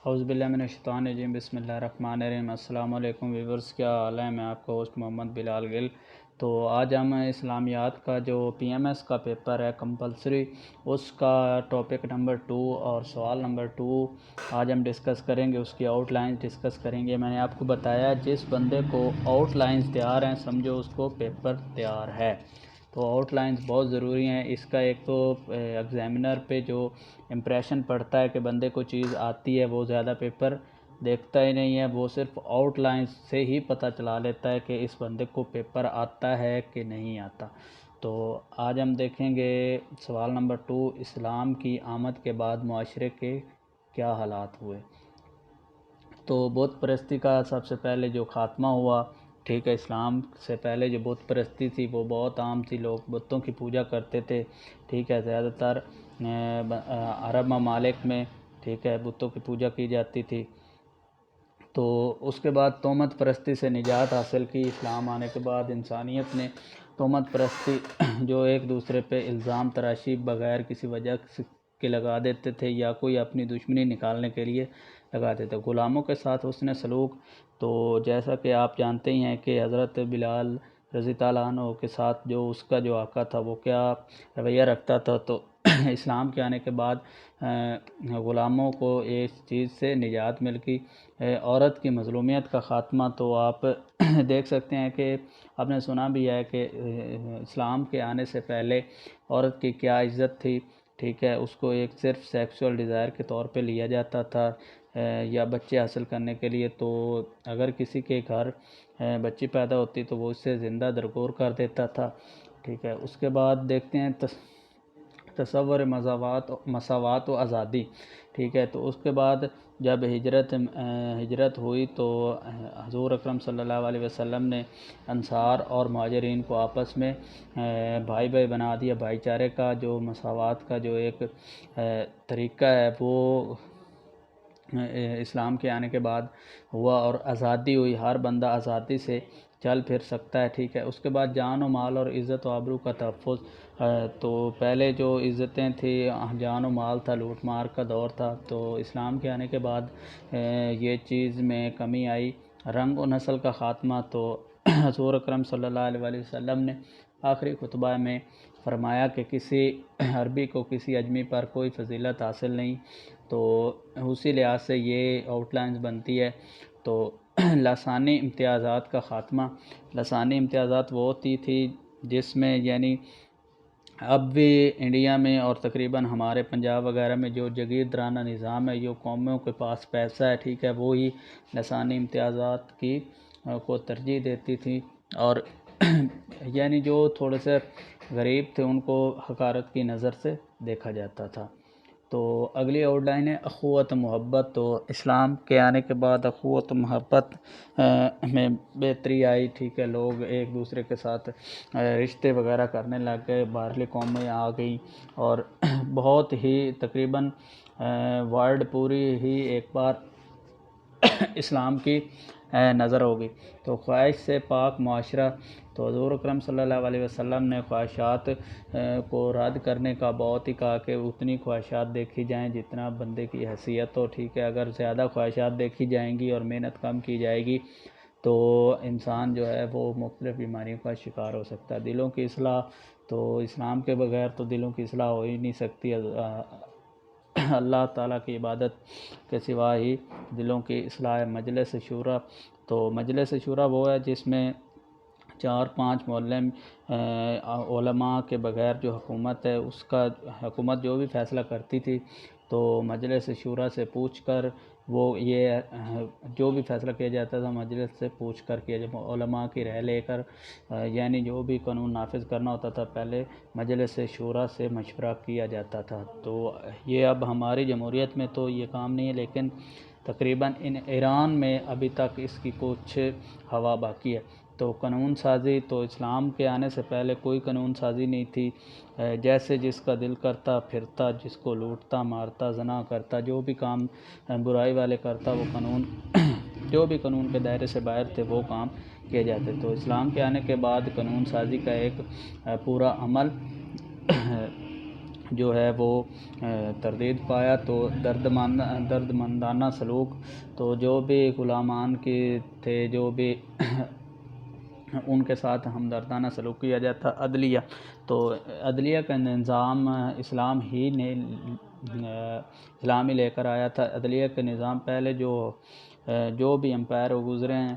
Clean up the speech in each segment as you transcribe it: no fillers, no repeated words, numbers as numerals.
اعوذ باللہ من الشیطان الرجیم بسم اللہ الرحمن الرحیم۔ السلام علیکم ویورز، کیا حال ہے؟ میں آپ کا ہوسٹ محمد بلال گل۔ تو آج ہم اسلامیات کا جو پی ایم ایس کا پیپر ہے کمپلسری، اس کا ٹاپک نمبر 2 اور سوال نمبر 2 آج ہم ڈسکس کریں گے، اس کی آؤٹ لائنز ڈسکس کریں گے۔ میں نے آپ کو بتایا جس بندے کو آؤٹ لائنز تیار ہیں سمجھو اس کو پیپر تیار ہے۔ تو آؤٹ لائنز بہت ضروری ہیں۔ اس کا ایک تو ایگزامینر پہ جو امپریشن پڑتا ہے کہ بندے کو چیز آتی ہے، وہ زیادہ پیپر دیکھتا ہی نہیں ہے، وہ صرف آؤٹ لائنز سے ہی پتہ چلا لیتا ہے کہ اس بندے کو پیپر آتا ہے کہ نہیں آتا۔ تو آج ہم دیکھیں گے سوال نمبر 2، اسلام کی آمد کے بعد معاشرے کے کیا حالات ہوئے۔ تو بت پرستی کا سب سے پہلے جو خاتمہ ہوا، ٹھیک ہے، اسلام سے پہلے جو بت پرستی تھی وہ بہت عام تھی، لوگ بتوں کی پوجا کرتے تھے، ٹھیک ہے، زیادہ تر عرب ممالک میں، ٹھیک ہے، بتوں کی پوجا کی جاتی تھی۔ تو اس کے بعد تہمت پرستی سے نجات حاصل کی۔ اسلام آنے کے بعد انسانیت نے تہمت پرستی جو ایک دوسرے پہ الزام تراشی بغیر کسی وجہ کے لگا دیتے تھے یا کوئی اپنی دشمنی نکالنے کے لیے لگاتے تھے۔ غلاموں کے ساتھ حسن سلوک، تو جیسا کہ آپ جانتے ہی ہیں کہ حضرت بلال رضی اللہ عنہ کے ساتھ جو اس کا جو آقا تھا وہ کیا رویہ رکھتا تھا۔ تو اسلام کے آنے کے بعد غلاموں کو اس چیز سے نجات مل گئی۔ عورت کی مظلومیت کا خاتمہ، تو آپ دیکھ سکتے ہیں کہ آپ نے سنا بھی ہے کہ اسلام کے آنے سے پہلے عورت کی کیا عزت تھی، ٹھیک ہے، اس کو ایک صرف سیکسول ڈیزائر کے طور پہ لیا جاتا تھا یا بچے حاصل کرنے کے لیے۔ تو اگر کسی کے گھر بچی پیدا ہوتی تو وہ اس سے زندہ درگور کر دیتا تھا، ٹھیک ہے۔ اس کے بعد دیکھتے ہیں تصور مساوات و آزادی، ٹھیک ہے۔ تو اس کے بعد جب ہجرت ہوئی تو حضور اکرم صلی اللہ علیہ وسلم نے انصار اور مہاجرین کو آپس میں بھائی بھائی بنا دیا۔ بھائی چارے کا جو مساوات کا جو ایک طریقہ ہے وہ اسلام کے آنے کے بعد ہوا اور آزادی ہوئی، ہر بندہ آزادی سے چل پھر سکتا ہے، ٹھیک ہے۔ اس کے بعد جان و مال اور عزت و آبرو کا تحفظ، تو پہلے جو عزتیں تھیں، جان و مال تھا، لوٹ مار کا دور تھا، تو اسلام کے آنے کے بعد یہ چیز میں کمی آئی۔ رنگ و نسل کا خاتمہ، تو حضور اکرم صلی اللہ علیہ وسلم نے آخری خطبہ میں فرمایا کہ کسی عربی کو کسی اجمی پر کوئی فضیلت حاصل نہیں۔ تو اسی لحاظ سے یہ آؤٹ لائنز بنتی ہے۔ تو لسانی امتیازات کا خاتمہ، لسانی امتیازات وہ ہوتی تھی جس میں یعنی اب بھی انڈیا میں اور تقریباً ہمارے پنجاب وغیرہ میں جو جگیردرانہ نظام ہے، جو قوموں کے پاس پیسہ ہے، ٹھیک ہے، وہی لسانی امتیازات کی کو ترجیح دیتی تھی، اور یعنی جو تھوڑے سے غریب تھے ان کو حقارت کی نظر سے دیکھا جاتا تھا۔ تو اگلی آؤٹ لائن ہے اخوت محبت۔ تو اسلام کے آنے کے بعد اخوت محبت میں بہتری آئی، ٹھیک ہے، لوگ ایک دوسرے کے ساتھ رشتے وغیرہ کرنے لگ گئے، باہرلی قومیں آ گئیں اور بہت ہی تقریباً ورلڈ پوری ہی ایک بار اسلام کی نظر ہوگی۔ تو خواہش سے پاک معاشرہ، تو حضور اکرم صلی اللہ علیہ وسلم نے خواہشات کو رد کرنے کا بہت ہی کہا کہ اتنی خواہشات دیکھی جائیں جتنا بندے کی حیثیت ہو، ٹھیک ہے۔ اگر زیادہ خواہشات دیکھی جائیں گی اور محنت کم کی جائے گی تو انسان جو ہے وہ مختلف بیماریوں کا شکار ہو سکتا ہے۔ دلوں کی اصلاح، تو اسلام کے بغیر تو دلوں کی اصلاح ہو ہی نہیں سکتی، اللہ تعالیٰ کی عبادت کے سوا ہی دلوں کی اصلاح ہے۔ مجلس شورا، تو مجلس شورا وہ ہے جس میں 4-5 معلم علماء کے بغیر جو حکومت ہے، اس کا حکومت جو بھی فیصلہ کرتی تھی تو مجلس شورا سے پوچھ کر وہ یہ جو بھی فیصلہ کیا جاتا تھا مجلس سے پوچھ کر کیا جب علماء کی رائے لے کر، یعنی جو بھی قانون نافذ کرنا ہوتا تھا پہلے مجلس شورا سے مشورہ کیا جاتا تھا۔ تو یہ اب ہماری جمہوریت میں تو یہ کام نہیں ہے، لیکن تقریباً ایران میں ابھی تک اس کی کچھ ہوا باقی ہے۔ تو قانون سازی، تو اسلام کے آنے سے پہلے کوئی قانون سازی نہیں تھی، جیسے جس کا دل کرتا پھرتا، جس کو لوٹتا مارتا، زنا کرتا، جو بھی کام برائی والے کرتا، وہ قانون جو بھی قانون کے دائرے سے باہر تھے وہ کام کیے جاتے۔ تو اسلام کے آنے کے بعد قانون سازی کا ایک پورا عمل جو ہے وہ تردید پایا، تو دردمندانہ سلوک، تو جو بھی غلامان کے تھے، جو بھی ان کے ساتھ ہمدردانہ سلوک کیا جاتا. عدلیہ، تو عدلیہ کا نظام اسلام ہی نے اسلام ہی لے کر آیا تھا. عدلیہ کے نظام پہلے جو بھی امپائر گزرے ہیں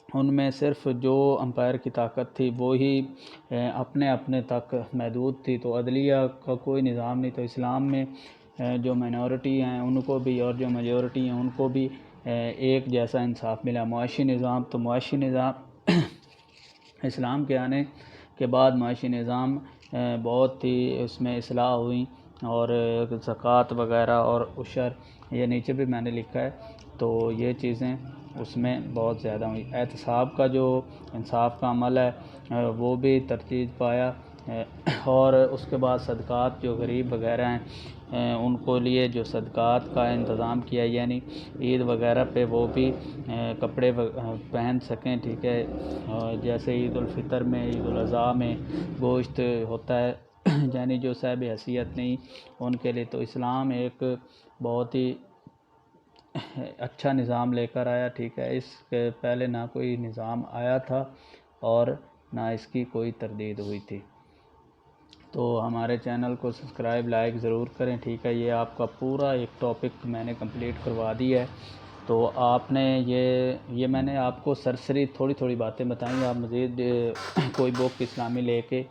ان میں صرف جو امپائر کی طاقت تھی وہی اپنے تک محدود تھی، تو عدلیہ کا کوئی نظام نہیں. تو اسلام میں جو مائنورٹی ہیں ان کو بھی اور جو میجورٹی ہیں ان کو بھی ایک جیسا انصاف ملا. معاشی نظام، تو معاشی نظام اسلام کے آنے کے بعد معاشی نظام بہت ہی اس میں اصلاح ہوئی، اور زکوٰۃ وغیرہ اور عشر، یہ نیچے بھی میں نے لکھا ہے، تو یہ چیزیں اس میں بہت زیادہ ہوئی. احتساب کا جو انصاف کا عمل ہے وہ بھی ترتیب پایا، اور اس کے بعد صدقات، جو غریب وغیرہ ہیں ان کو لیے جو صدقات کا انتظام کیا، یعنی عید وغیرہ پہ وہ بھی کپڑے پہن سکیں، ٹھیک ہے. جیسے عید الفطر میں، عید الاضحیٰ میں گوشت ہوتا ہے یعنی جو صاحب حیثیت نہیں ان کے لیے. تو اسلام ایک بہت ہی اچھا نظام لے کر آیا، ٹھیک ہے. اس کے پہلے نہ کوئی نظام آیا تھا اور نہ اس کی کوئی تردید ہوئی تھی. تو ہمارے چینل کو سبسکرائب لائک ضرور کریں، ٹھیک ہے. یہ آپ کا پورا ایک ٹاپک میں نے کمپلیٹ کروا دی ہے. تو آپ نے یہ میں نے آپ کو سرسری تھوڑی باتیں بتائیں. آپ مزید کوئی بک اسلامی لے کے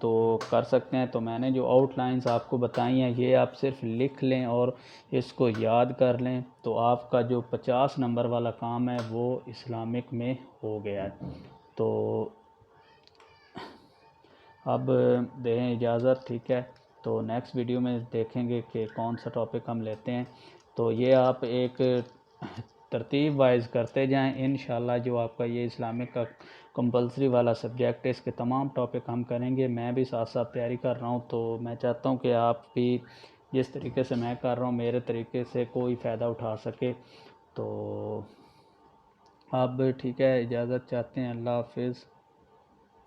تو کر سکتے ہیں. تو میں نے جو آؤٹ لائنز آپ کو بتائی ہیں یہ آپ صرف لکھ لیں اور اس کو یاد کر لیں، تو آپ کا جو 50 نمبر والا کام ہے وہ اسلامک میں ہو گیا ہے. تو اب دیں اجازت، ٹھیک ہے. تو نیکسٹ ویڈیو میں دیکھیں گے کہ کون سا ٹاپک ہم لیتے ہیں. تو یہ آپ ایک ترتیب وائز کرتے جائیں، انشاءاللہ جو آپ کا یہ اسلامک کا کمپلسری والا سبجیکٹ ہے اس کے تمام ٹاپک ہم کریں گے. میں بھی ساتھ ساتھ تیاری کر رہا ہوں، تو میں چاہتا ہوں کہ آپ بھی جس طریقے سے میں کر رہا ہوں میرے طریقے سے کوئی فائدہ اٹھا سکے. تو اب ٹھیک ہے، اجازت چاہتے ہیں. اللہ حافظ.